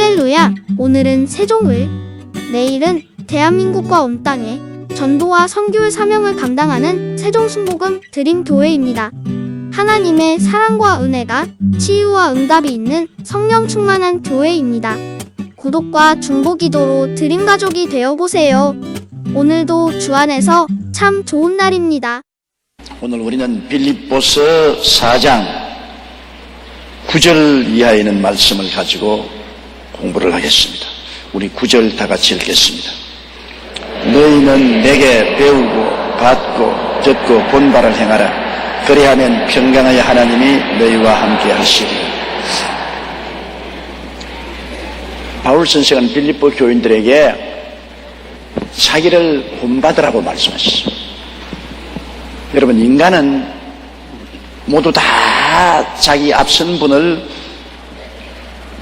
할렐루야! 오늘은 세종을, 내일은 대한민국과 온 땅에 전도와 선교의 사명을 감당하는 세종순복음 드림교회입니다. 하나님의 사랑과 은혜가 치유와 응답이 있는 성령 충만한 교회입니다. 구독과 중보기도로 드림가족이 되어보세요. 오늘도 주 안에서 참 좋은 날입니다. 오늘 우리는 빌립보서 4장 9절 이하에 있는 말씀을 가지고 공부를 하겠습니다. 우리 9절 다 같이 읽겠습니다. 너희는 내게 배우고 받고 듣고 본 바를 행하라. 그리하면 평강의 하나님이 너희와 함께 하시리라. 바울 선생은 빌립보 교인들에게 자기를 본받으라고 말씀하셨습니다. 여러분, 인간은 모두 다 자기 앞선 분을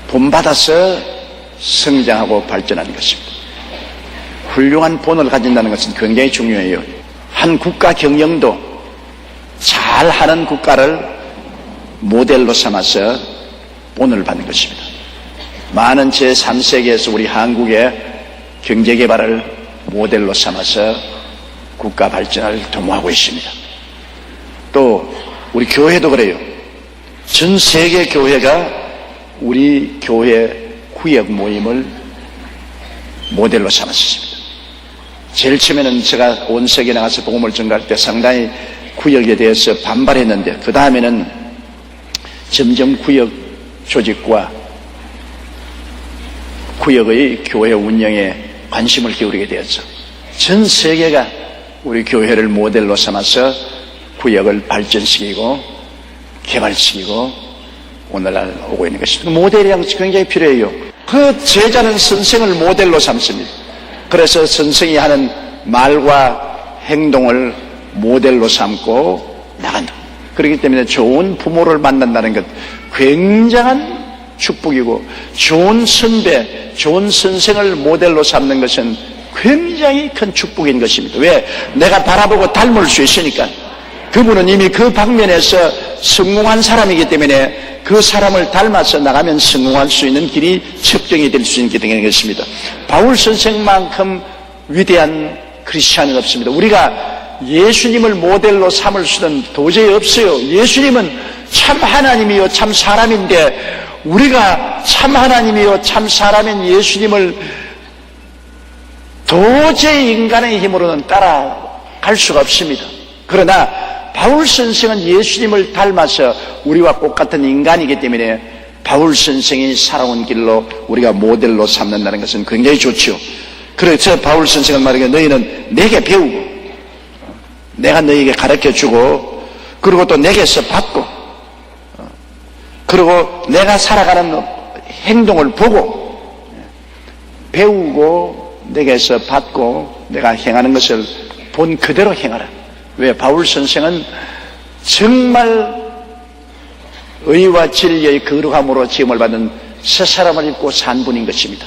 본받아서 성장하고 발전하는 것입니다. 훌륭한 본을 가진다는 것은 굉장히 중요해요. 한 국가 경영도 잘하는 국가를 모델로 삼아서 본을 받는 것입니다. 많은 제3세계에서 우리 한국의 경제개발을 모델로 삼아서 국가 발전을 도모하고 있습니다. 또 우리 교회도 그래요. 전 세계 교회가 우리 교회 구역 모임을 모델로 삼았습니다. 제일 처음에는 제가 온 세계에 나가서 복음을 전가할 때 상당히 구역에 대해서 반발했는데, 그 다음에는 점점 구역 조직과 구역의 교회 운영에 관심을 기울이게 되었죠. 전 세계가 우리 교회를 모델로 삼아서 구역을 발전시키고 개발시키고 오늘날 오고 있는 것입니다. 모델이라는 것이 굉장히 필요해요. 그 제자는 선생을 모델로 삼습니다. 그래서 선생이 하는 말과 행동을 모델로 삼고 나간다. 그렇기 때문에 좋은 부모를 만난다는 것 굉장한 축복이고, 좋은 선배, 좋은 선생을 모델로 삼는 것은 굉장히 큰 축복인 것입니다. 왜? 내가 바라보고 닮을 수 있으니까. 그분은 이미 그 방면에서 성공한 사람이기 때문에 그 사람을 닮아서 나가면 성공할 수 있는 길이 측정이 될 수 있는 것입니다. 바울 선생만큼 위대한 크리스찬은 없습니다. 우리가 예수님을 모델로 삼을 수는 도저히 없어요. 예수님은 참 하나님이요 참 사람인데, 우리가 참 하나님이요 참 사람인 예수님을 도저히 인간의 힘으로는 따라갈 수가 없습니다. 그러나 바울 선생은 예수님을 닮아서 우리와 똑같은 인간이기 때문에 바울 선생이 살아온 길로 우리가 모델로 삼는다는 것은 굉장히 좋죠. 그래서 바울 선생은 말하기에 너희는 내게 배우고, 내가 너희에게 가르쳐주고, 그리고 또 내게서 받고, 그리고 내가 살아가는 행동을 보고 배우고 내게서 받고 내가 행하는 것을 본 그대로 행하라. 왜? 바울 선생은 정말 의와 진리의 거룩함으로 지음을 받은 새 사람을 입고 산 분인 것입니다.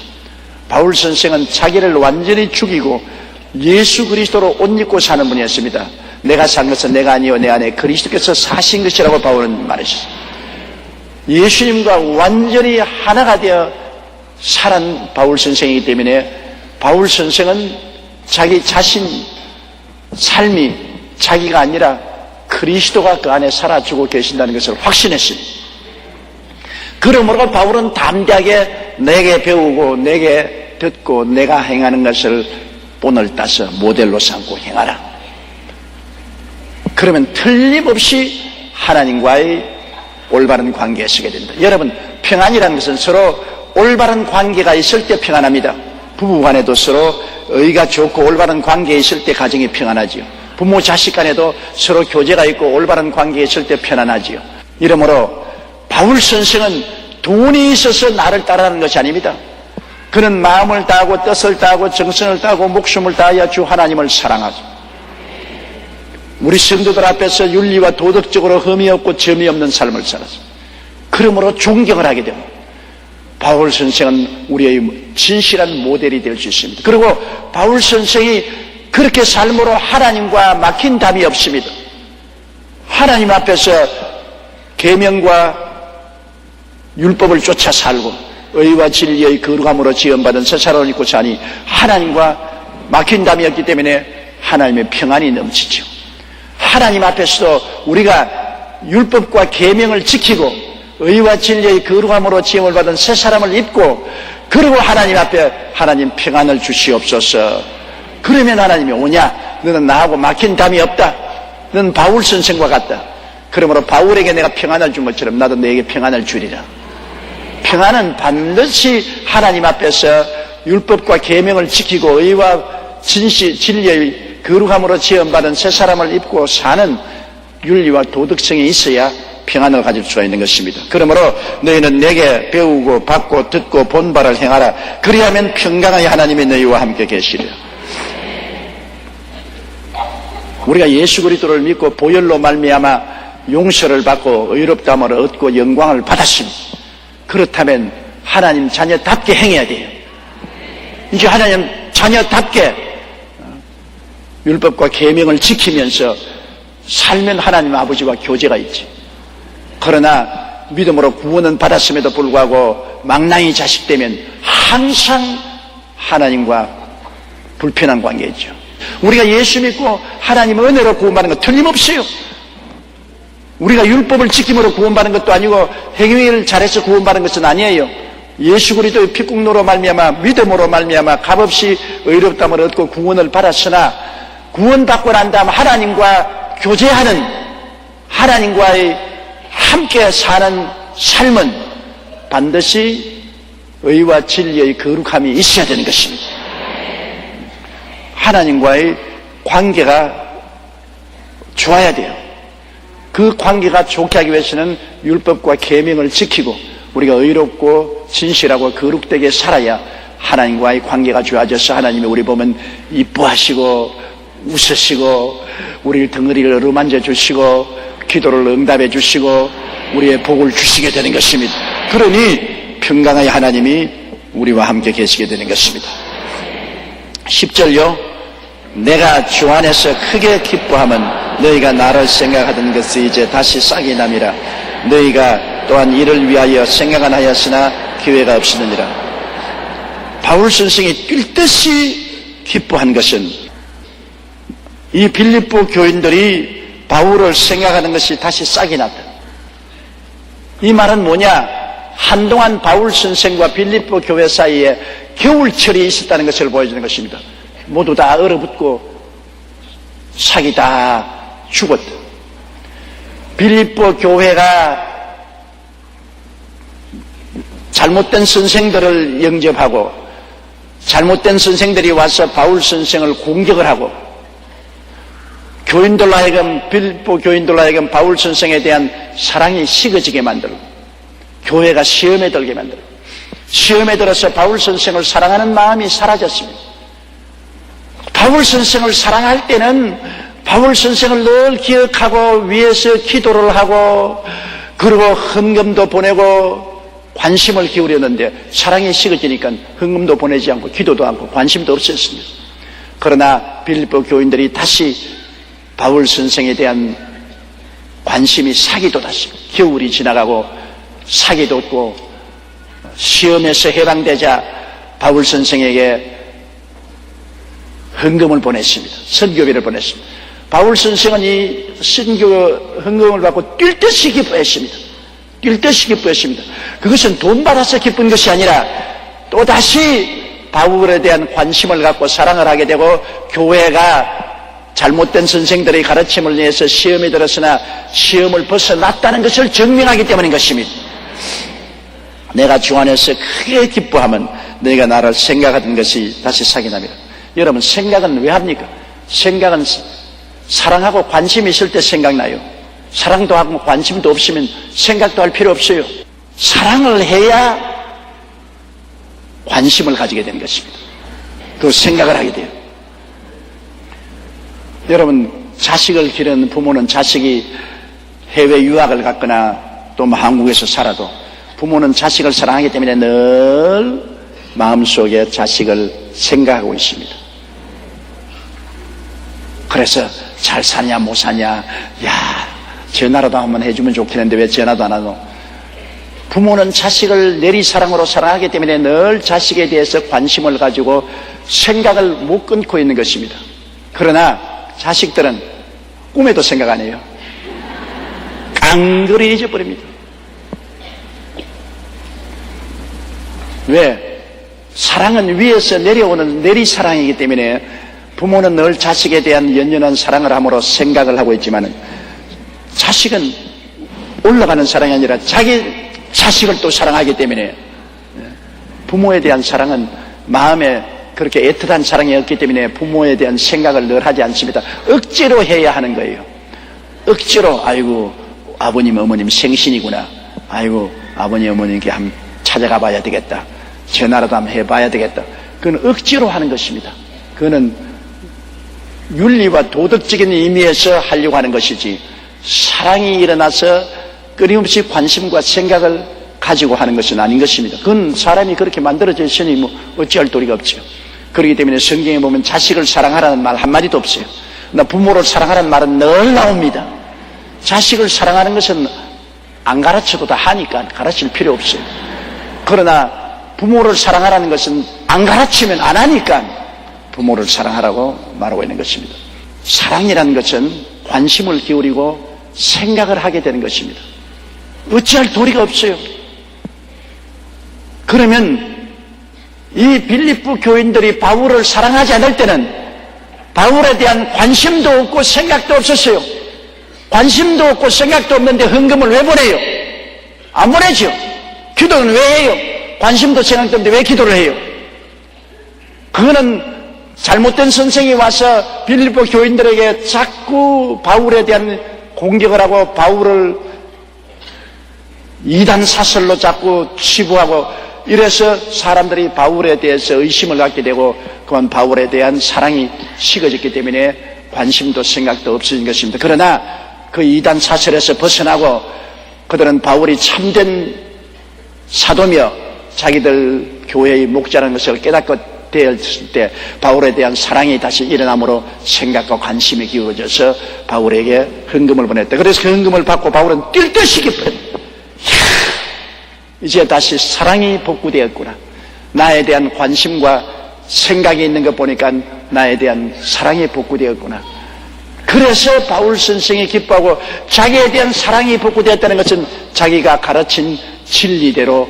바울 선생은 자기를 완전히 죽이고 예수 그리스도로 옷 입고 사는 분이었습니다. 내가 산 것은 내가 아니요 내 안에 그리스도께서 사신 것이라고 바울은 말했습니다. 예수님과 완전히 하나가 되어 살은 바울 선생이기 때문에 바울 선생은 자기 자신 삶이 자기가 아니라 그리스도가 그 안에 살아주고 계신다는 것을 확신했습니다. 그러므로 바울은 담대하게 내게 배우고 내게 듣고 내가 행하는 것을 본을 따서 모델로 삼고 행하라. 그러면 틀림없이 하나님과의 올바른 관계에 서게 된다. 여러분, 평안이라는 것은 서로 올바른 관계가 있을 때 평안합니다. 부부간에도 서로 의가 좋고 올바른 관계에 있을 때 가정이 평안하지요. 부모 자식 간에도 서로 교제가 있고 올바른 관계에 있을 때 편안하지요. 이러므로 바울 선생은 돈이 있어서 나를 따르는 것이 아닙니다. 그는 마음을 다하고 뜻을 다하고 정성을 다하고 목숨을 다하여 주 하나님을 사랑하죠. 우리 성도들 앞에서 윤리와 도덕적으로 흠이 없고 점이 없는 삶을 살았습니다. 그러므로 존경을 하게 됩니다. 바울 선생은 우리의 진실한 모델이 될 수 있습니다. 그리고 바울 선생이 그렇게 삶으로 하나님과 막힌 답이 없습니다. 하나님 앞에서 계명과 율법을 쫓아 살고 의와 진리의 거룩함으로 지음받은 새 사람을 입고 사니 하나님과 막힌 담이 없기 때문에 하나님의 평안이 넘치죠. 하나님 앞에서도 우리가 율법과 계명을 지키고 의와 진리의 거룩함으로 지음을 받은 새 사람을 입고 그리고 하나님 앞에 하나님 평안을 주시옵소서. 그러면 하나님이 오냐? 너는 나하고 막힌 담이 없다. 너는 바울 선생과 같다. 그러므로 바울에게 내가 평안을 준 것처럼 나도 너에게 평안을 주리라. 평안은 반드시 하나님 앞에서 율법과 계명을 지키고 의와 진리의 거룩함으로 지음받은 새 사람을 입고 사는 윤리와 도덕성이 있어야 평안을 가질 수가 있는 것입니다. 그러므로 너희는 내게 배우고 받고 듣고 본 바를 행하라. 그리하면 평강의 하나님이 너희와 함께 계시리라. 우리가 예수 그리스도를 믿고 보혈로 말미암아 용서를 받고 의롭다함을 얻고 영광을 받았습니다. 그렇다면 하나님 자녀답게 행해야 돼요. 이제 하나님 자녀답게 율법과 계명을 지키면서 살면 하나님 아버지와 교제가 있지. 그러나 믿음으로 구원은 받았음에도 불구하고 망나니 자식 되면 항상 하나님과 불편한 관계있죠. 우리가 예수 믿고 하나님 은혜로 구원받는 거 틀림없어요. 우리가 율법을 지킴으로 구원받는 것도 아니고 행위를 잘해서 구원받는 것은 아니에요. 예수 그리스도의 피국로로 말미암아 믿음으로 말미암아 값없이 의롭다함을 얻고 구원을 받았으나 구원받고 난 다음 하나님과 교제하는 하나님과의 함께 사는 삶은 반드시 의와 진리의 거룩함이 있어야 되는 것입니다. 하나님과의 관계가 좋아야 돼요. 그 관계가 좋게 하기 위해서는 율법과 계명을 지키고 우리가 의롭고 진실하고 거룩되게 살아야 하나님과의 관계가 좋아져서 하나님이 우리 보면 이뻐하시고 웃으시고 우리 덩어리를 어루만져 주시고 기도를 응답해 주시고 우리의 복을 주시게 되는 것입니다. 그러니 평강의 하나님이 우리와 함께 계시게 되는 것입니다. 10절요. 내가 주 안에서 크게 기뻐하면 너희가 나를 생각하던 것이 이제 다시 싹이 남이라. 너희가 또한 이를 위하여 생각은 하였으나 기회가 없으느니라. 바울 선생이 뛸 듯이 기뻐한 것은 이 빌립보 교인들이 바울을 생각하는 것이 다시 싹이 났다. 이 말은 뭐냐? 한동안 바울 선생과 빌립보 교회 사이에 겨울철이 있었다는 것을 보여주는 것입니다. 모두 다 얼어붙고 싹이 다 죽었다. 빌립보 교회가 잘못된 선생들을 영접하고 잘못된 선생들이 와서 바울 선생을 공격을 하고 교인들로 하여금 빌립보 교인들로 하여금 바울 선생에 대한 사랑이 식어지게 만들고 교회가 시험에 들게 만들고 시험에 들어서 바울 선생을 사랑하는 마음이 사라졌습니다. 바울 선생을 사랑할 때는 바울 선생을 늘 기억하고 위에서 기도를 하고 그리고 헌금도 보내고 관심을 기울였는데 사랑이 식어지니까 헌금도 보내지 않고 기도도 않고 관심도 없었습니다. 그러나 빌립보 교인들이 다시 바울 선생에 대한 관심이 싹이 돋았습니다. 겨울이 지나가고 싹이 돋고 시험에서 해방되자 바울 선생에게 헌금을 보냈습니다. 선교비를 보냈습니다. 바울 선생은 이 선교 헌금을 받고 뛸 듯이 기뻐했습니다. 뛸 듯이 기뻐했습니다. 그것은 돈 받아서 기쁜 것이 아니라 또다시 바울에 대한 관심을 갖고 사랑을 하게 되고 교회가 잘못된 선생들의 가르침을 위해서 시험에 들었으나 시험을 벗어났다는 것을 증명하기 때문인 것입니다. 내가 주 안에서 크게 기뻐하면 너희가 나를 생각하던 것이 다시 싹이 납니다. 여러분 생각은 왜 합니까? 생각은 사랑하고 관심이 있을 때 생각나요. 사랑도 하고 관심도 없으면 생각도 할 필요 없어요. 사랑을 해야 관심을 가지게 되는 것입니다. 그 생각을 하게 돼요. 여러분 자식을 기르는 부모는 자식이 해외 유학을 갔거나 또 한국에서 살아도 부모는 자식을 사랑하기 때문에 늘 마음속에 자식을 생각하고 있습니다. 그래서 잘 사냐 못 사냐, 야 전화라도 한번 해주면 좋겠는데 왜 전화도 안 하노? 부모는 자식을 내리사랑으로 사랑하기 때문에 늘 자식에 대해서 관심을 가지고 생각을 못 끊고 있는 것입니다. 그러나 자식들은 꿈에도 생각 안 해요. 깡그리 잊어버립니다. 왜? 사랑은 위에서 내려오는 내리사랑이기 때문에 부모는 늘 자식에 대한 연연한 사랑을 함으로 생각을 하고 있지만 자식은 올라가는 사랑이 아니라 자기 자식을 또 사랑하기 때문에 부모에 대한 사랑은 마음에 그렇게 애틋한 사랑이 없기 때문에 부모에 대한 생각을 늘 하지 않습니다. 억지로 해야 하는 거예요. 억지로 아이고 아버님 어머님 생신이구나. 아이고 아버님 어머님께 한번 찾아가 봐야 되겠다. 전화라도 한번 해봐야 되겠다. 그건 억지로 하는 것입니다. 그거는 윤리와 도덕적인 의미에서 하려고 하는 것이지 사랑이 일어나서 끊임없이 관심과 생각을 가지고 하는 것은 아닌 것입니다. 그건 사람이 그렇게 만들어져 있으니 뭐 어찌할 도리가 없죠. 그렇기 때문에 성경에 보면 자식을 사랑하라는 말 한마디도 없어요. 나 부모를 사랑하라는 말은 늘 나옵니다. 자식을 사랑하는 것은 안 가르쳐도 다 하니까 가르칠 필요 없어요. 그러나 부모를 사랑하라는 것은 안 가르치면 안 하니까 부모를 사랑하라고 말하고 있는 것입니다. 사랑이라는 것은 관심을 기울이고 생각을 하게 되는 것입니다. 어찌할 도리가 없어요. 그러면 이 빌립보 교인들이 바울을 사랑하지 않을 때는 바울에 대한 관심도 없고 생각도 없었어요. 관심도 없고 생각도 없는데 헌금을 왜 보내요? 안 보내죠. 기도는 왜 해요? 관심도 생각도 없는데 왜 기도를 해요? 그거는 잘못된 선생이 와서 빌립보 교인들에게 자꾸 바울에 대한 공격을 하고 바울을 이단 사설로 자꾸 치부하고 이래서 사람들이 바울에 대해서 의심을 갖게 되고 그만 바울에 대한 사랑이 식어졌기 때문에 관심도 생각도 없어진 것입니다. 그러나 그 이단 사설에서 벗어나고 그들은 바울이 참된 사도며 자기들 교회의 목자라는 것을 깨닫게 되었을 때 바울에 대한 사랑이 다시 일어남으로 생각과 관심이 기울어져서 바울에게 헌금을 보냈다. 그래서 그 헌금을 받고 바울은 뛸 듯이 기뻤다. 이제 다시 사랑이 복구되었구나. 나에 대한 관심과 생각이 있는 것 보니까 나에 대한 사랑이 복구되었구나. 그래서 바울 선생이 기뻐하고 자기에 대한 사랑이 복구되었다는 것은 자기가 가르친 진리대로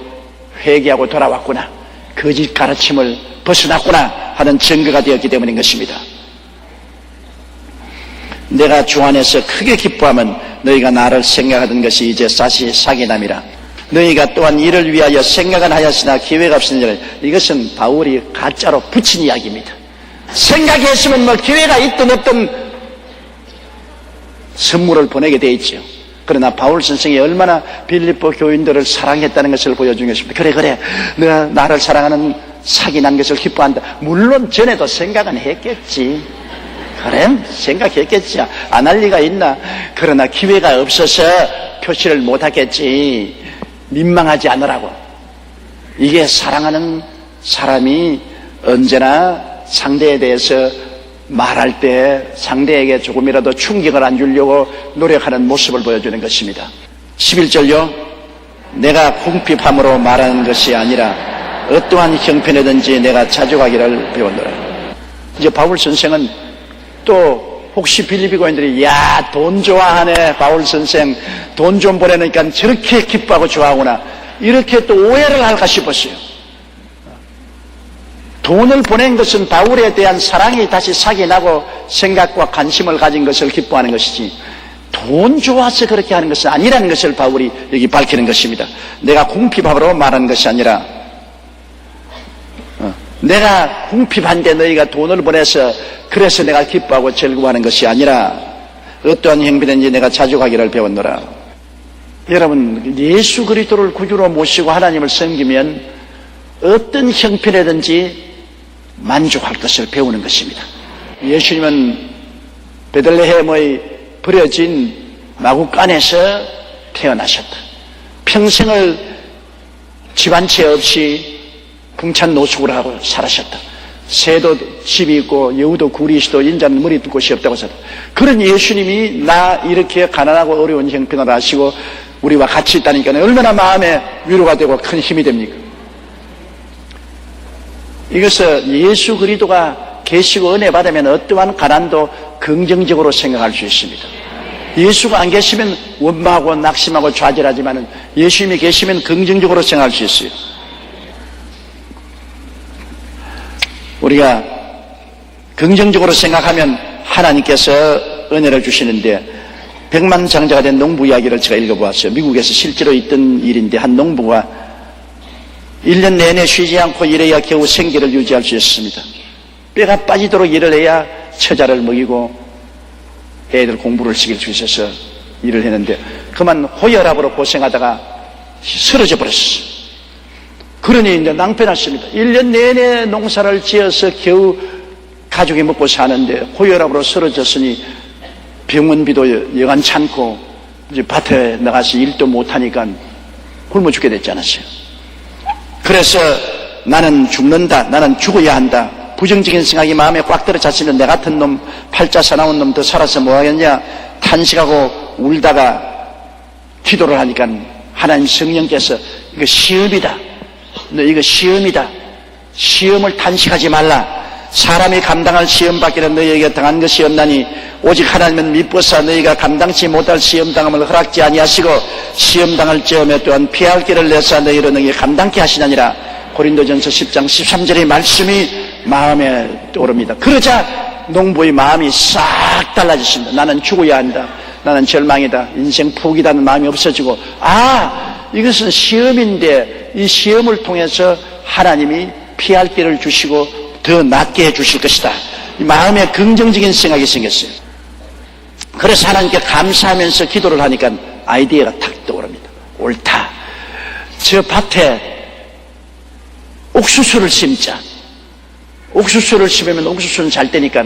회개하고 돌아왔구나. 거짓 가르침을 벗어났구나 하는 증거가 되었기 때문인 것입니다. 내가 주 안에서 크게 기뻐하면 너희가 나를 생각하던 것이 이제 사실 사기남이라. 너희가 또한 이를 위하여 생각은 하였으나 기회가 없으니라. 이것은 바울이 가짜로 붙인 이야기입니다. 생각했으면 뭐 기회가 있든 없든 선물을 보내게 돼 있죠. 그러나 바울 선생이 얼마나 빌립보 교인들을 사랑했다는 것을 보여준 것입니다. 그래 내가 나를 사랑하는 사기 난 것을 기뻐한다. 물론 전에도 생각은 했겠지. 그래 생각했겠지. 안 할 리가 있나. 그러나 기회가 없어서 표시를 못하겠지. 민망하지 않으라고. 이게 사랑하는 사람이 언제나 상대에 대해서 말할 때 상대에게 조금이라도 충격을 안 주려고 노력하는 모습을 보여주는 것입니다. 11절요. 내가 궁핍함으로 말하는 것이 아니라 어떠한 형편이든지 내가 자족하기를 배웠노라. 이제 바울 선생은 또 혹시 빌립보 교인들이 야, 돈 좋아하네 바울 선생, 돈 좀 보내니까 저렇게 기뻐하고 좋아하구나 이렇게 또 오해를 할까 싶었어요. 돈을 보낸 것은 바울에 대한 사랑이 다시 사기나고 생각과 관심을 가진 것을 기뻐하는 것이지 돈 좋아서 그렇게 하는 것은 아니라는 것을 바울이 여기 밝히는 것입니다. 내가 궁핍함으로 말하는 것이 아니라 내가 궁핍한데 너희가 돈을 보내서 그래서 내가 기뻐하고 즐거워하는 것이 아니라 어떠한 형편인지 내가 자족하기를 배웠노라. 여러분 예수 그리스도를 구주로 모시고 하나님을 섬기면 어떤 형편이든지 만족할 것을 배우는 것입니다. 예수님은 베들레헴의 버려진 마구간에서 태어나셨다. 평생을 집 한 채 없이 풍찬 노숙을 하고 살아셨다. 새도 집이 있고 여우도 굴이 있어도 인자는 머리 둘 곳이 없다고 했다. 그런 예수님이 나 이렇게 가난하고 어려운 형편을 하시고 우리와 같이 있다니까 얼마나 마음에 위로가 되고 큰 힘이 됩니까? 이것을 예수 그리스도가 계시고 은혜 받으면 어떠한 가난도 긍정적으로 생각할 수 있습니다. 예수가 안 계시면 원망하고 낙심하고 좌절하지만 예수님이 계시면 긍정적으로 생각할 수 있어요. 우리가 긍정적으로 생각하면 하나님께서 은혜를 주시는데, 백만장자가 된 농부 이야기를 제가 읽어보았어요. 미국에서 실제로 있던 일인데, 한 농부가 1년 내내 쉬지 않고 일해야 겨우 생계를 유지할 수 있었습니다. 뼈가 빠지도록 일을 해야 처자를 먹이고 애들 공부를 시킬 수 있어서 일을 했는데, 그만 호혈압으로 고생하다가 쓰러져 버렸어요. 그러니 이제 낭패났습니다. 1년 내내 농사를 지어서 겨우 가족이 먹고 사는데 호혈압으로 쓰러졌으니 병원비도 여간치 않고 이제 밭에 나가서 일도 못하니까 굶어 죽게 됐지 않았어요. 그래서 나는 죽는다, 나는 죽어야 한다, 부정적인 생각이 마음에 꽉 들어찼으면 내 같은 놈, 팔자 사나운 놈 더 살아서 뭐하겠냐 탄식하고 울다가 기도를 하니까 하나님 성령께서 이거 시험이다, 너 이거 시험이다, 시험을 탄식하지 말라, 사람이 감당할 시험밖에는 너희에게 당한 것이 없나니 오직 하나님은 미쁘사 너희가 감당치 못할 시험당함을 허락지 아니하시고 시험당할 즈음에 또한 피할 길을 내사 너희로 너희 감당케 하시나니라. 고린도전서 10장 13절의 말씀이 마음에 떠오릅니다. 그러자 농부의 마음이 싹 달라졌습니다. 나는 죽어야 한다, 나는 절망이다, 인생 포기다는 마음이 없어지고, 이것은 시험인데 이 시험을 통해서 하나님이 피할 길을 주시고 더 낫게 해주실 것이다, 이 마음에 긍정적인 생각이 생겼어요. 그래서 하나님께 감사하면서 기도를 하니까 아이디어가 탁 떠오릅니다. 옳다, 저 밭에 옥수수를 심자. 옥수수를 심으면 옥수수는 잘 되니까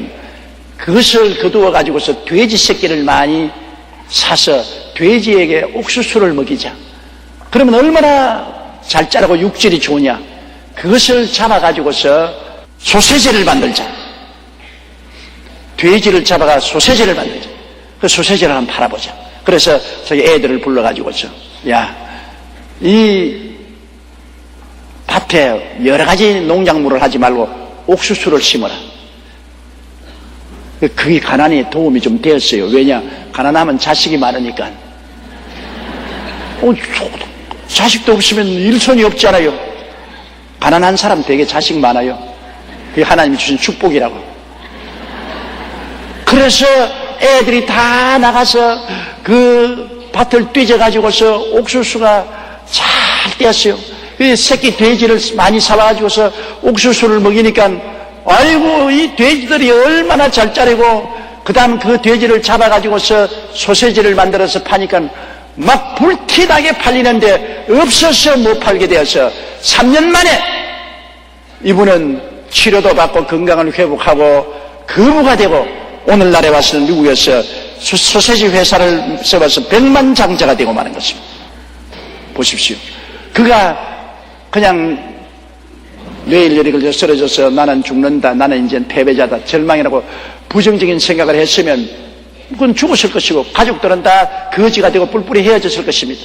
그것을 거두어 가지고서 돼지 새끼를 많이 사서 돼지에게 옥수수를 먹이자. 그러면 얼마나 잘 자라고 육질이 좋으냐. 그것을 잡아 가지고서 소세지를 만들자. 돼지를 잡아가 소세지를 만들자. 그 소세지를 한번 팔아보자. 그래서 저기 애들을 불러가지고서, 야, 이 밭에 여러 가지 농작물을 하지 말고 옥수수를 심어라. 그게 가난에 도움이 좀 되었어요. 왜냐? 가난하면 자식이 많으니까. 자식도 없으면 일손이 없잖아요. 가난한 사람 되게 자식 많아요. 그게 하나님이 주신 축복이라고. 그래서 애들이 다 나가서 그 밭을 뒤져가지고서 옥수수가 잘 떼었어요. 그 새끼 돼지를 많이 사와가지고서 옥수수를 먹이니까, 아이고, 이 돼지들이 얼마나 잘 자라고, 그 다음 그 돼지를 잡아가지고서 소세지를 만들어서 파니까 막 불티나게 팔리는데 없어서 못 팔게 되어서 3년 만에 이분은 치료도 받고 건강을 회복하고 거부가 되고 오늘날에 와서는 미국에서 소세지 회사를 세워서 백만장자가 되고 마는 것입니다. 보십시오. 그가 그냥 뇌일열이 걸려 쓰러져서 나는 죽는다, 나는 이제 패배자다, 절망이라고 부정적인 생각을 했으면 그건 죽었을 것이고 가족들은 다 거지가 되고 뿔뿔이 헤어졌을 것입니다.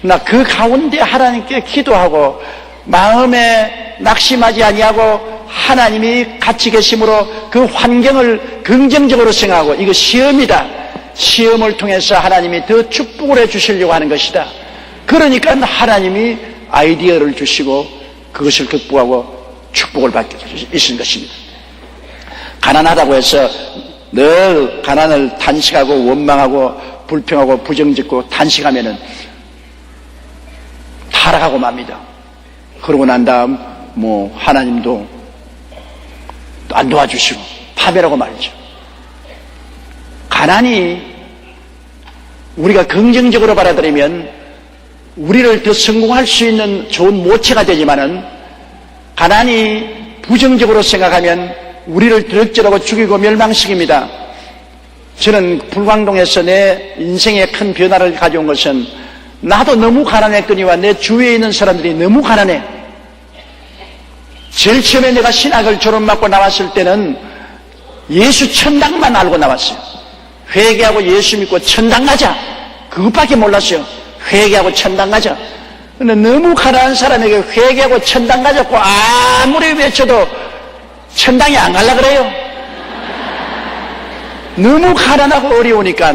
나 그 가운데 하나님께 기도하고 마음에 낙심하지 아니하고 하나님이 같이 계심으로 그 환경을 긍정적으로 생각하고, 이거 시험이다, 시험을 통해서 하나님이 더 축복을 해 주시려고 하는 것이다. 그러니까 하나님이 아이디어를 주시고 그것을 극복하고 축복을 받게 있는 것입니다. 가난하다고 해서 늘 가난을 탄식하고 원망하고 불평하고 부정짓고 탄식하면은 타락하고 맙니다. 그러고 난 다음 하나님도 안 도와주시고 파멸하고 말이죠. 가난이 우리가 긍정적으로 받아들이면 우리를 더 성공할 수 있는 좋은 모체가 되지만은, 가난이 부정적으로 생각하면 우리를 드럭질하고 죽이고 멸망시킵니다. 저는 불광동에서 내 인생에 큰 변화를 가져온 것은, 나도 너무 가난했거니와 내 주위에 있는 사람들이 너무 가난해. 제일 처음에 내가 신학을 졸업받고 나왔을 때는 예수 천당만 알고 나왔어요. 회개하고 예수 믿고 천당 가자, 그것밖에 몰랐어요. 회개하고 천당 가자. 근데 너무 가난한 사람에게 회개하고 천당 가자고 아무리 외쳐도 천당에 안 갈라 그래요. 너무 가난하고 어려우니까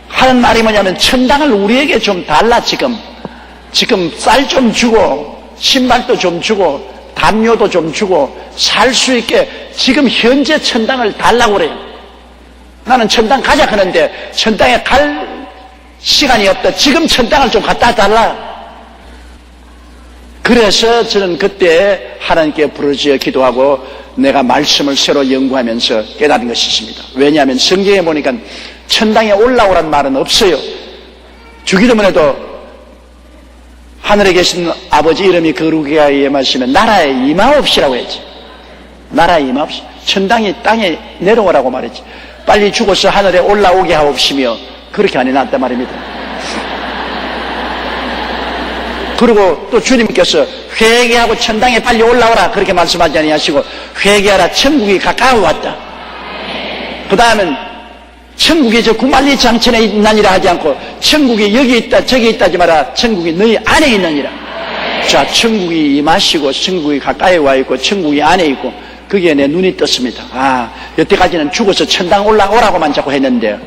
하는 말이 뭐냐면 천당을 우리에게 좀 달라. 지금 쌀 좀 주고 신발도 좀 주고 담요도 좀 주고 살 수 있게 지금 현재 천당을 달라고 그래요. 나는 천당 가자 하는데 천당에 갈 시간이 없다. 지금 천당을 좀 갖다 달라. 그래서 저는 그때 하나님께 부르짖어 기도하고 내가 말씀을 새로 연구하면서 깨달은 것이 있습니다. 왜냐하면 성경에 보니까 천당에 올라오란 말은 없어요. 주기도문에도 하늘에 계신 아버지 이름이 거룩하게 하여 마시면 나라에 임하옵시라고 했지. 나라에 임하옵시. 천당이 땅에 내려오라고 말했지. 빨리 죽어서 하늘에 올라오게 하옵시며 그렇게 안 해놨단 말입니다. 그리고 또 주님께서 회개하고 천당에 빨리 올라오라 그렇게 말씀하지 아니하시고 회개하라 천국이 가까워 왔다. 그 다음은 천국이 저 구만리 장천에 있나니라 하지 않고 천국이 여기 있다 저기 있다 하지 마라. 천국이 너희 안에 있느니라. 자, 천국이 임하시고 천국이 가까이 와 있고 천국이 안에 있고 거기에 내 눈이 떴습니다. 아, 여태까지는 죽어서 천당 올라오라고만 자꾸 했는데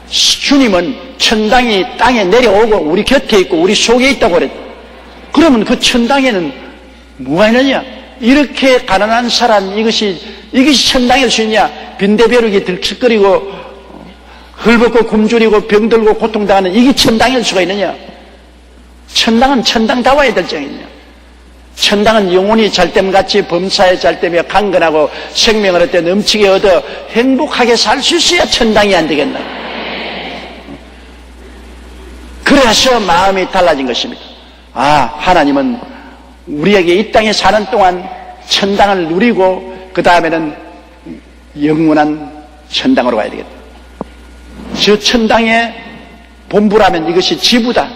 주님은 천당이 땅에 내려오고 우리 곁에 있고 우리 속에 있다고 그랬다. 그러면 그 천당에는 뭐가 있느냐? 이렇게 가난한 사람 이것이 천당일 수 있냐? 빈대벼룩이 들썩거리고 헐벗고 굶주리고 병들고 고통당하는 이게 천당일 수가 있느냐? 천당은 천당다워야 될 정이냐? 천당은 영혼이 잘됨같이 범사에 잘되며 강건하고 생명을 얻되 넘치게 얻어 행복하게 살 수 있어야 천당이 안 되겠나? 그래서 마음이 달라진 것입니다. 아, 하나님은 우리에게 이 땅에 사는 동안 천당을 누리고 그 다음에는 영원한 천당으로 가야 되겠다. 저 천당의 본부라면 이것이 지부다.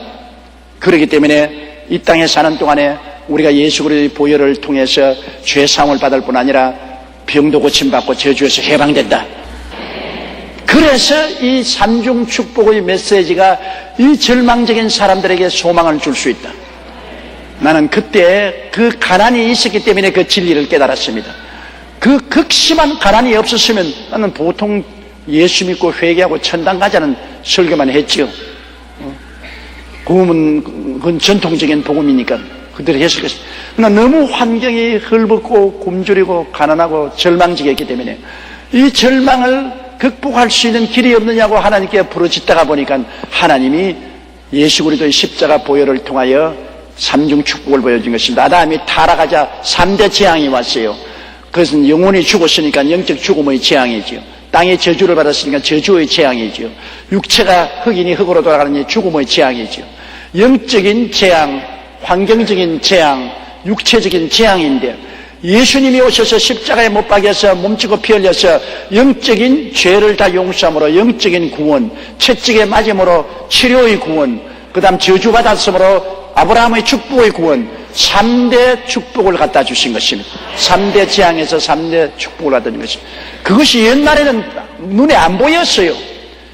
그렇기 때문에 이 땅에 사는 동안에 우리가 예수 그리스도의 보혈을 통해서 죄 사함을 받을 뿐 아니라 병도 고침받고 저주에서 해방된다. 그래서 이 삼중 축복의 메시지가 이 절망적인 사람들에게 소망을 줄 수 있다. 나는 그때 그 가난이 있었기 때문에 그 진리를 깨달았습니다. 그 극심한 가난이 없었으면 나는 보통 예수 믿고 회개하고 천당 가자는 설교만 했지요. 그건 전통적인 복음이니까 그대로 했을 것입니다. 그러나 너무 환경이 헐벗고 굶주리고 가난하고 절망적이었기 때문에 이 절망을 극복할 수 있는 길이 없느냐고 하나님께 부르짖다가 보니까 하나님이 예수 그리스도의 십자가 보혈을 통하여 삼중 축복을 보여준 것입니다. 아담이 타락하자 3대 재앙이 왔어요. 그것은 영혼이 죽었으니까 영적 죽음의 재앙이지요. 땅에 저주를 받았으니까 저주의 재앙이지요. 육체가 흑인이 흑으로 돌아가는 죽음의 재앙이지요. 영적인 재앙, 환경적인 재앙, 육체적인 재앙인데 예수님이 오셔서 십자가에 못 박여서 몸치고 피 흘려서 영적인 죄를 다 용서함으로 영적인 구원, 채찍에 맞음으로 치료의 구원, 그 다음 저주받았으므로 아브라함의 축복의 구원, 3대 축복을 갖다 주신 것입니다. 3대 재앙에서 3대 축복을 갖다 준 것입니다. 그것이 옛날에는 눈에 안 보였어요.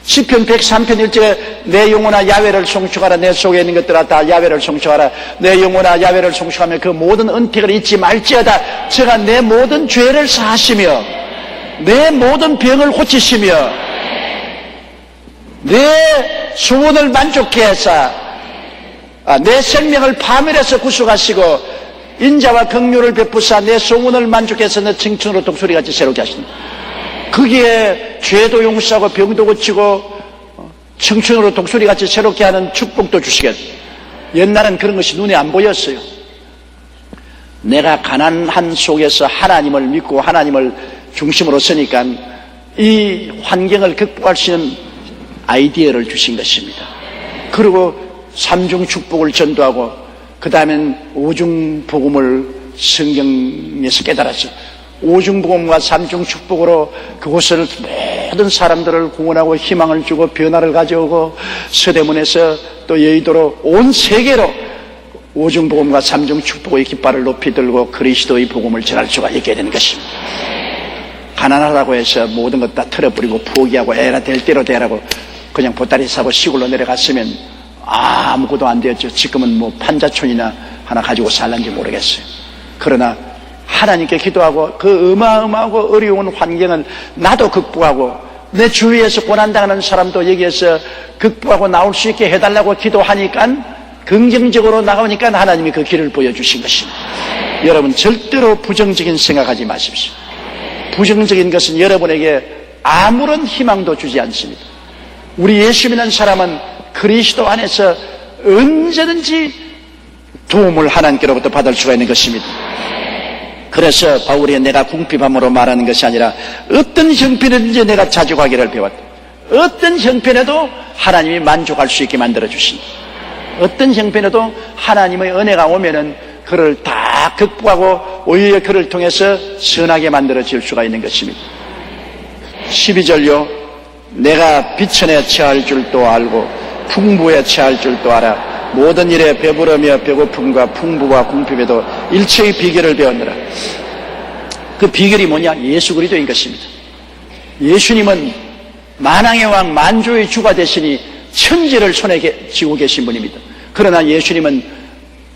시편 103편 1절에 내 영혼아 야훼를 송축하라. 내 속에 있는 것들아 다 야훼를 송축하라. 내 영혼아 야훼를 송축하며 그 모든 은택을 잊지 말지어다. 제가 내 모든 죄를 사하시며 내 모든 병을 고치시며 내 소원을 만족케 하사 내 생명을 파멸해서 구속하시고 인자와 긍휼을 베푸사 내 소원을 만족해서 내 청춘으로 독수리같이 새롭게 하신다. 거기에 죄도 용서하고 병도 고치고 청춘으로 독수리같이 새롭게 하는 축복도 주시겠다. 옛날엔 그런 것이 눈에 안 보였어요. 내가 가난한 속에서 하나님을 믿고 하나님을 중심으로 서니까 이 환경을 극복할 수 있는 아이디어를 주신 것입니다. 그리고 삼중 축복을 전도하고 그 다음엔 오중 복음을 성경에서 깨달았죠. 오중 복음과 삼중 축복으로 그곳을 모든 사람들을 구원하고 희망을 주고 변화를 가져오고 서대문에서 또 여의도로 온 세계로 오중 복음과 삼중 축복의 깃발을 높이 들고 그리스도의 복음을 전할 수가 있게 되는 것입니다. 가난하다고 해서 모든 것 다 털어버리고 포기하고 에라 될 대로 되라고 그냥 보따리 사고 시골로 내려갔으면 아무것도 안 되었죠. 지금은 뭐 판자촌이나 하나 가지고 살는지 모르겠어요. 그러나 하나님께 기도하고 그 어마어마하고 어려운 환경을 나도 극복하고 내 주위에서 고난당하는 사람도 여기에서 극복하고 나올 수 있게 해달라고 기도하니까 긍정적으로 나가니까 하나님이 그 길을 보여주신 것입니다. 여러분 절대로 부정적인 생각하지 마십시오. 부정적인 것은 여러분에게 아무런 희망도 주지 않습니다. 우리 예수 믿는 사람은 그리스도 안에서 언제든지 도움을 하나님께로부터 받을 수가 있는 것입니다. 그래서 바울이 내가 궁핍함으로 말하는 것이 아니라 어떤 형편이든지 내가 자족하기를 배웠다. 어떤 형편에도 하나님이 만족할 수 있게 만들어 주신다. 어떤 형편에도 하나님의 은혜가 오면은 그를 다 극복하고 오히려 그를 통해서 선하게 만들어질 수가 있는 것입니다. 12절요. 내가 비천에 처할 줄도 알고 풍부에 처할 줄도 알아. 모든 일에 배부르며 배고픔과 풍부와 궁핍에도 일체의 비결을 배웠느라. 그 비결이 뭐냐? 예수 그리스도인 것입니다. 예수님은 만왕의 왕 만주의 주가 되시니 천지를 손에 쥐고 계신 분입니다. 그러나 예수님은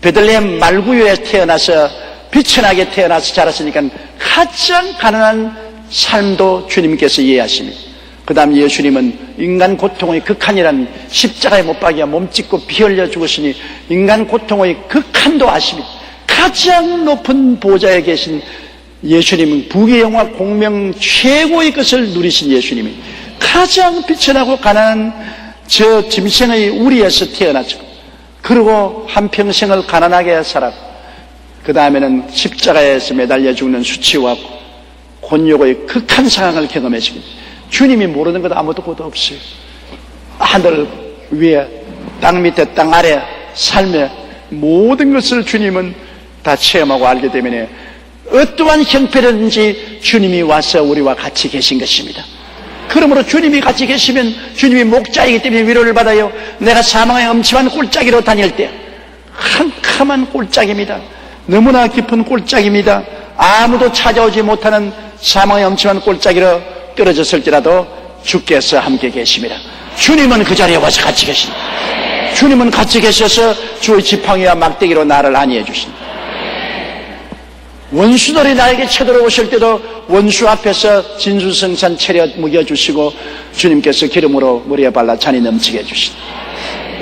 베들레헴 말구유에 태어나서 비천하게 태어나서 자랐으니까 가장 가난한 삶도 주님께서 이해하십니다. 그 다음 예수님은 인간 고통의 극한이란 십자가에 못 박여 몸찢고 피 흘려 죽으시니 인간 고통의 극한도 아십니다. 가장 높은 보좌에 계신 예수님은 부귀 영화 공명 최고의 것을 누리신 예수님이 가장 비천하고 가난한 저 짐승의 우리에서 태어났죠. 그리고 한평생을 가난하게 살았고 그 다음에는 십자가에서 매달려 죽는 수치와 곤욕의 극한 상황을 경험했습니다. 주님이 모르는 것 아무것도 없어요. 하늘 위에 땅 밑에 땅 아래 삶의 모든 것을 주님은 다 체험하고 알기 때문에 어떠한 형편이든지 주님이 와서 우리와 같이 계신 것입니다. 그러므로 주님이 같이 계시면 주님이 목자이기 때문에 위로를 받아요. 내가 사망의 엄침한 꼴짜기로 다닐 때 캄캄한 꼴짜기입니다. 너무나 깊은 꼴짜기입니다. 아무도 찾아오지 못하는 사망의 엄침한 꼴짜기로 떨어졌을지라도 주께서 함께 계십니다. 주님은 그 자리에 와서 같이 계십니다. 주님은 같이 계셔서 주의 지팡이와 막대기로 나를 안위해 주십니다. 원수들이 나에게 쳐들어오실 때도 원수 앞에서 진수성찬 차려 먹여주시고 주님께서 기름으로 머리에 발라 잔이 넘치게 해주십니다.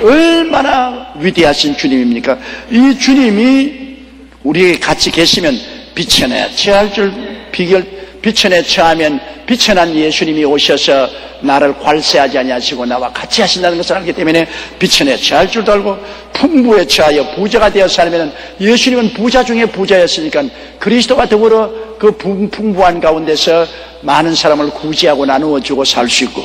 얼마나 위대하신 주님입니까? 이 주님이 우리에게 같이 계시면 비천에 처할 줄 비결, 비천에 처하면 비천한 예수님이 오셔서 나를 괄세하지 아니하시고 나와 같이 하신다는 것을 알기 때문에 비천에 처할 줄도 알고 풍부에 처하여 부자가 되어 살면 예수님은 부자 중에 부자였으니까 그리스도와 더불어 그 풍부한 가운데서 많은 사람을 구제하고 나누어 주고 살 수 있고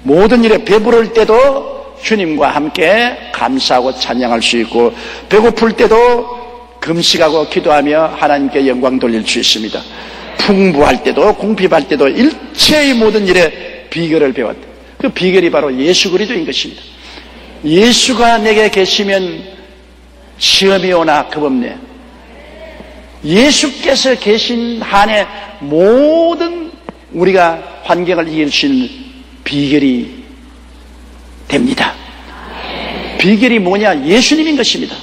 모든 일에 배부를 때도 주님과 함께 감사하고 찬양할 수 있고 배고플 때도 금식하고 기도하며 하나님께 영광 돌릴 수 있습니다. 풍부할 때도 궁핍할 때도 일체의 모든 일에 비결을 배웠다. 그 비결이 바로 예수 그리스도인 것입니다. 예수가 내게 계시면 시험이 오나 겁없네. 예수께서 계신 한에 모든 우리가 환경을 이길 수 있는 비결이 됩니다. 비결이 뭐냐? 예수님인 것입니다.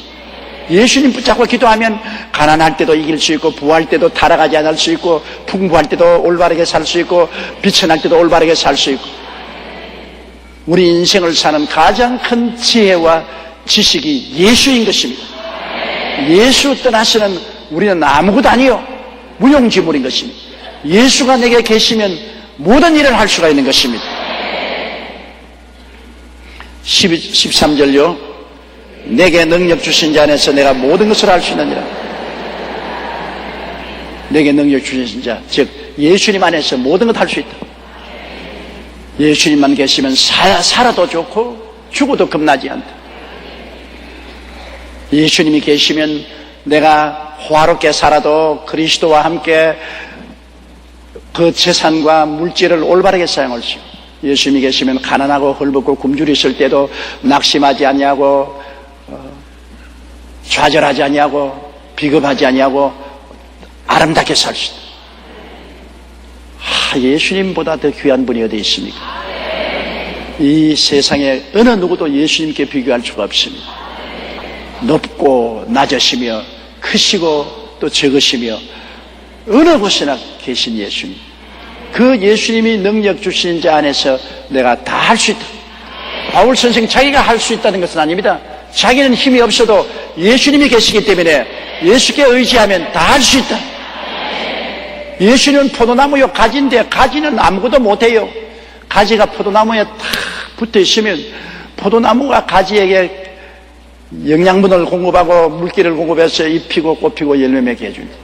예수님 붙잡고 기도하면 가난할 때도 이길 수 있고 부할 때도 타락하지 않을 수 있고 풍부할 때도 올바르게 살 수 있고 비천할 때도 올바르게 살 수 있고 우리 인생을 사는 가장 큰 지혜와 지식이 예수인 것입니다. 예수 떠나서는 우리는 아무것도 아니요 무용지물인 것입니다. 예수가 내게 계시면 모든 일을 할 수가 있는 것입니다. 13절요. 내게 능력 주신 자 안에서 내가 모든 것을 할 수 있느니라. 내게 능력 주신 자, 즉 예수님 안에서 모든 것 할 수 있다. 예수님만 계시면 살아도 좋고 죽어도 겁나지 않다. 예수님이 계시면 내가 호화롭게 살아도 그리스도와 함께 그 재산과 물질을 올바르게 사용할 수 있고 예수님이 계시면 가난하고 헐벗고 굶주려 있을 때도 낙심하지 아니하고 좌절하지 아니하고 비겁하지 아니하고 아름답게 살 수 있다. 예수님보다 더 귀한 분이 어디 있습니까? 이 세상에 어느 누구도 예수님께 비교할 수가 없습니다. 높고 낮으시며 크시고 또 적으시며 어느 곳이나 계신 예수님, 그 예수님이 능력 주신 자 안에서 내가 다 할 수 있다. 바울 선생 자기가 할 수 있다는 것은 아닙니다. 자기는 힘이 없어도 예수님이 계시기 때문에 예수께 의지하면 다 할 수 있다. 예수님은 포도나무요 가지인데 가지는 아무것도 못해요. 가지가 포도나무에 탁 붙어 있으면 포도나무가 가지에게 영양분을 공급하고 물기를 공급해서 잎이고 꽃피고 열매 맺게 해줍니다.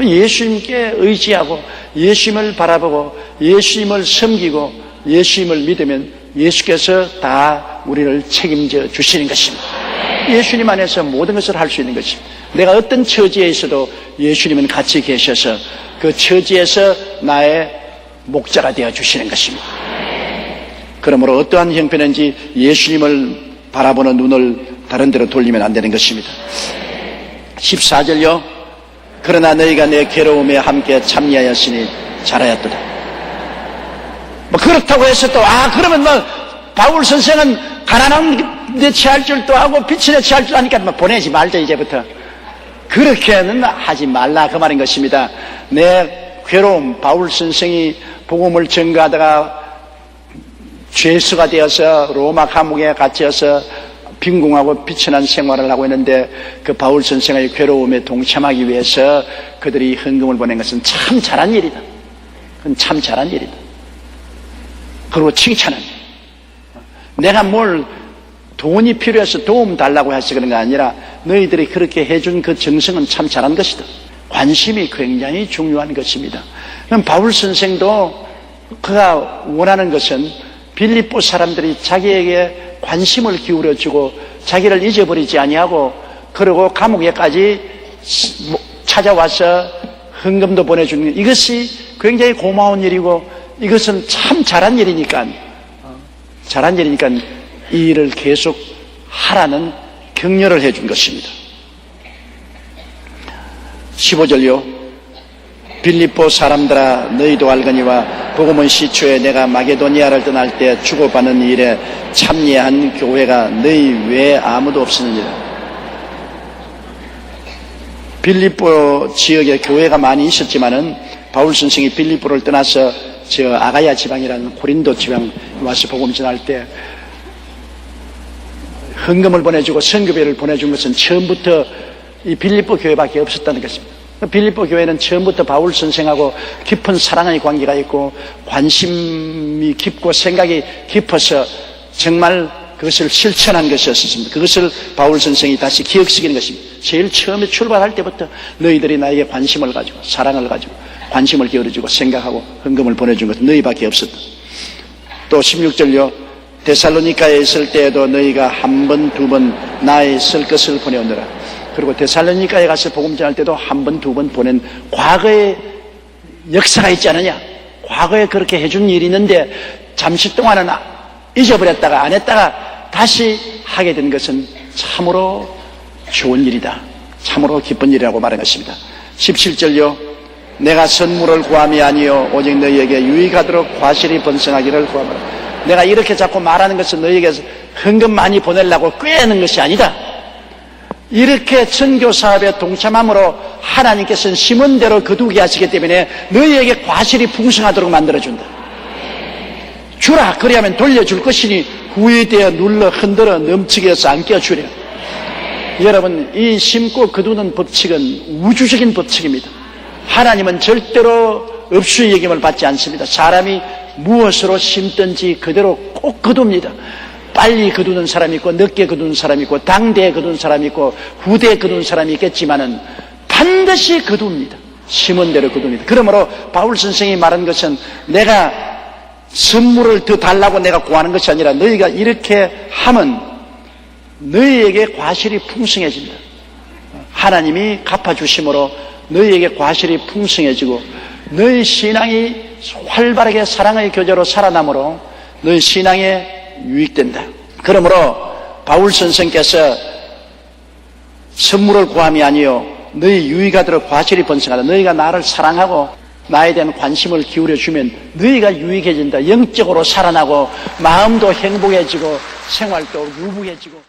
예수님께 의지하고 예수님을 바라보고 예수님을 섬기고 예수님을 믿으면 예수께서 다 우리를 책임져 주시는 것입니다. 예수님 안에서 모든 것을 할 수 있는 것입니다. 내가 어떤 처지에 있어도 예수님은 같이 계셔서 그 처지에서 나의 목자가 되어 주시는 것입니다. 그러므로 어떠한 형편인지 예수님을 바라보는 눈을 다른 데로 돌리면 안 되는 것입니다. 14절요. 그러나 너희가 내 괴로움에 함께 참여하였으니 잘하였도다. 그렇다고 해서 또 그러면 바울 선생은 가난한 데 취할 줄도 하고 빛에 취할 줄 아니까 보내지 말자 이제부터. 그렇게는 하지 말라 그 말인 것입니다. 내 괴로움, 바울 선생이 복음을 전가하다가 죄수가 되어서 로마 감옥에 갇혀서 빈궁하고 비천한 생활을 하고 있는데 그 바울 선생의 괴로움에 동참하기 위해서 그들이 헌금을 보낸 것은 참 잘한 일이다. 그건 참 잘한 일이다. 그리고 칭찬은 내가 뭘 돈이 필요해서 도움 달라고 해서 그런 게 아니라 너희들이 그렇게 해준 그 정성은 참 잘한 것이다. 관심이 굉장히 중요한 것입니다. 그럼 바울 선생도 그가 원하는 것은 빌립보 사람들이 자기에게 관심을 기울여주고 자기를 잊어버리지 아니하고 그리고 감옥에까지 찾아와서 헌금도 보내주는 이것이 굉장히 고마운 일이고 이것은 참 잘한 일이니까 이 일을 계속 하라는 격려를 해준 것입니다. 15절요. 빌립보 사람들아 너희도 알거니와 복음은 시초에 내가 마게도니아를 떠날 때 주고받는 일에 참여한 교회가 너희 외에 아무도 없었느니라. 빌립보 지역에 교회가 많이 있었지만은 바울 선생이 빌립보를 떠나서 저 아가야 지방이라는 고린도 지방 와서 복음 전할 때 헌금을 보내주고 선교비를 보내준 것은 처음부터 이 빌립보 교회밖에 없었다는 것입니다. 빌립보 교회는 처음부터 바울 선생하고 깊은 사랑의 관계가 있고 관심이 깊고 생각이 깊어서 정말 그것을 실천한 것이었습니다. 그것을 바울 선생이 다시 기억시키는 것입니다. 제일 처음에 출발할 때부터 너희들이 나에게 관심을 가지고 사랑을 가지고 관심을 기울여주고 생각하고 헌금을 보내준 것은 너희밖에 없었다. 또 16절요. 데살로니가에 있을 때에도 너희가 한 번, 두 번 나의 쓸 것을 보내오느라. 그리고 데살로니가에 가서 복음 전할 때도 한 번, 두 번 보낸 과거의 역사가 있지 않느냐. 과거에 그렇게 해준 일이 있는데 잠시 동안은 잊어버렸다가 안 했다가 다시 하게 된 것은 참으로 좋은 일이다. 참으로 기쁜 일이라고 말한 것입니다. 17절요. 내가 선물을 구함이 아니요 오직 너희에게 유익하도록 과실이 번성하기를 구하노라. 내가 이렇게 자꾸 말하는 것은 너희에게 헌금 많이 보내려고 꾀는 것이 아니다. 이렇게 선교 사업에 동참함으로 하나님께서는 심은 대로 거두게 하시기 때문에 너희에게 과실이 풍성하도록 만들어준다. 주라 그리하면 돌려줄 것이니 후회되어 눌러 흔들어 넘치게 해서 안 끼워주려. 여러분 이 심고 거두는 법칙은 우주적인 법칙입니다. 하나님은 절대로 없수의 여김을 받지 않습니다. 사람이 무엇으로 심든지 그대로 꼭 거둡니다. 빨리 거두는 사람이 있고 늦게 거두는 사람이 있고 당대에 거두는 사람이 있고 후대에 거두는 사람이 있겠지만은 반드시 거둡니다. 심은 대로 거둡니다. 그러므로 바울 선생이 말한 것은 내가 선물을 더 달라고 내가 구하는 것이 아니라 너희가 이렇게 하면 너희에게 과실이 풍성해진다. 하나님이 갚아주심으로 너희에게 과실이 풍성해지고 너희 신앙이 활발하게 사랑의 교제로 살아남으로 너희 신앙에 유익된다. 그러므로 바울 선생께서 선물을 구함이 아니요 너희 유익하도록 과실이 번성하다. 너희가 나를 사랑하고 나에 대한 관심을 기울여주면 너희가 유익해진다. 영적으로 살아나고 마음도 행복해지고 생활도 유부해지고.